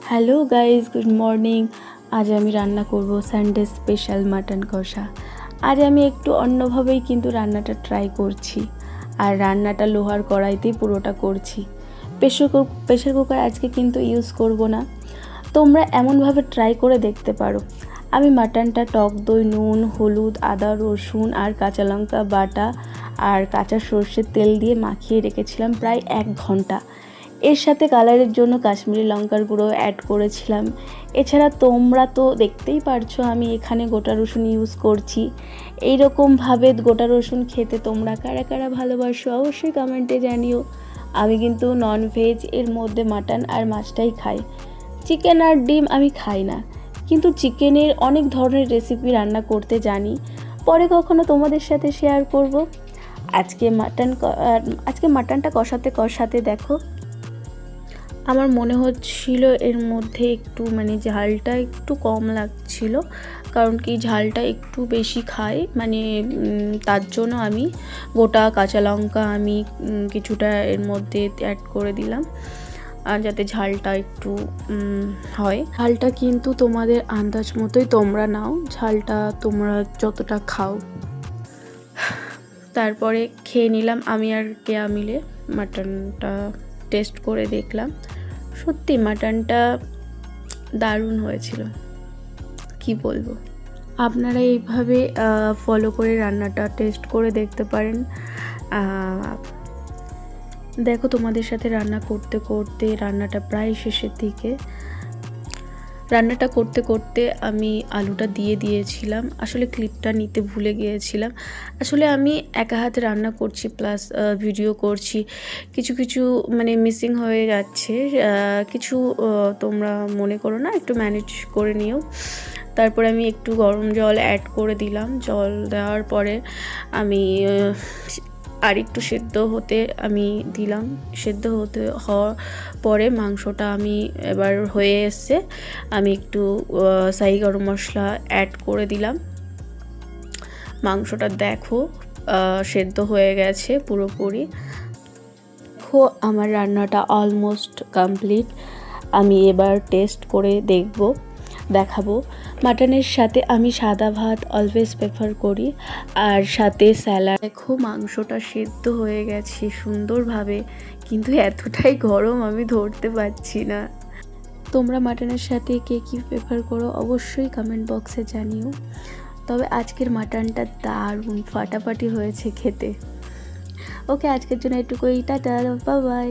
Hello guys, good morning. আজ আমি রান্না করব সানডে স্পেশাল মাটন কষা। আজ আমি একটু অন্যভাবেই কিন্তু রান্নাটা ট্রাই করছি, আর রান্নাটা লোহার কড়াইতেই পুরোটা করছি। প্রেশার কুকার আজকে কিন্তু ইউজ করব না। তোমরা এমনভাবে ট্রাই করে দেখতে পারো। আমি মাটনটা টক দই, নুন, হলুদ, আদা, রসুন আর কাঁচা লঙ্কা বাটা আর কাঁচা সর্ষের তেল দিয়ে মাখিয়ে রেখেছিলাম প্রায় 1 ঘন্টা। এর সাথে কালারের জন্য কাশ্মীরি লঙ্কার গুঁড়ো অ্যাড করেছিলাম। এছাড়া তোমরা তো দেখতেই পারছো আমি এখানে গোটা রসুন ইউজ করছি। এইরকমভাবে গোটা রসুন খেতে তোমরা কারা কারা ভালোবাসো অবশ্যই কমেন্টে জানিও। আমি কিন্তু ননভেজ এর মধ্যে মাটন আর মাছটাই খাই, চিকেন আর ডিম আমি খাই না। কিন্তু চিকেনের অনেক ধরনের রেসিপি রান্না করতে জানি, পরে কখনো তোমাদের সাথে শেয়ার করব। আজকে মাটনটা কষাতে কষাতে দেখো আমার মনে হচ্ছিল এর মধ্যে একটু ঝালটা একটু কম লাগছিল, কারণ কি ঝালটা একটু বেশি খাই, তার জন্য আমি গোটা কাঁচা লঙ্কা আমি কিছুটা এর মধ্যে অ্যাড করে দিলাম, আর যাতে ঝালটা একটু হয়। ঝালটা কিন্তু তোমাদের আন্দাজ মতোই তোমরা নাও, ঝালটা তোমরা যতটা খাও। তারপরে খেয়ে নিলাম আমি আর কেয়া মিলে মাটনটা টেস্ট করে দেখলাম। সত্যি মাটনটা দারুণ হয়েছিল, কি বলবো। আপনারা এইভাবে ফলো করে রান্নাটা টেস্ট করে দেখতে পারেন। দেখো তোমাদের সাথে রান্না করতে করতে রান্নাটা প্রায় শেষের দিকে। রান্নাটা করতে করতে আমি আলুটা দিয়ে দিয়েছিলাম, আসলে ক্লিপটা নিতে ভুলে গিয়েছিলাম। আসলে আমি একা হাতে রান্না করছি প্লাস ভিডিও করছি, কিছু কিছু মিসিং হয়ে যাচ্ছে, কিছু তোমরা মনে করো না, একটু ম্যানেজ করে নিও। তারপরে আমি একটু গরম জল অ্যাড করে দিলাম। জল দেওয়ার পরে আমি আর একটু সেদ্ধ হতে আমি দিলাম। সেদ্ধ হওয়ার পরে মাংসটা আমি এবার হয়ে এসছে, আমি একটু শাহি গরম মশলা অ্যাড করে দিলাম। মাংসটা দেখো সেদ্ধ হয়ে গেছে পুরোপুরি। দেখো আমার রান্নাটা অলমোস্ট কমপ্লিট। আমি এবার টেস্ট করে দেখাবো। মাটনের সাথে আমি সাদা ভাত অলওয়েজ প্রেফার করি, আর সাথে স্যালাড। দেখো মাংসটা সেদ্ধ হয়ে গেছে সুন্দরভাবে, কিন্তু এতটাই গরম আমি ধরতে পারছি না। তোমরা মাটনের সাথে কে কী প্রেফার করো অবশ্যই কমেন্ট বক্সে জানিও। তবে আজকের মাটনটা দারুণ ফাটাফাটি হয়েছে খেতে। ওকে, আজকের জন্য এটুকুই, টাটা, বাই বাই।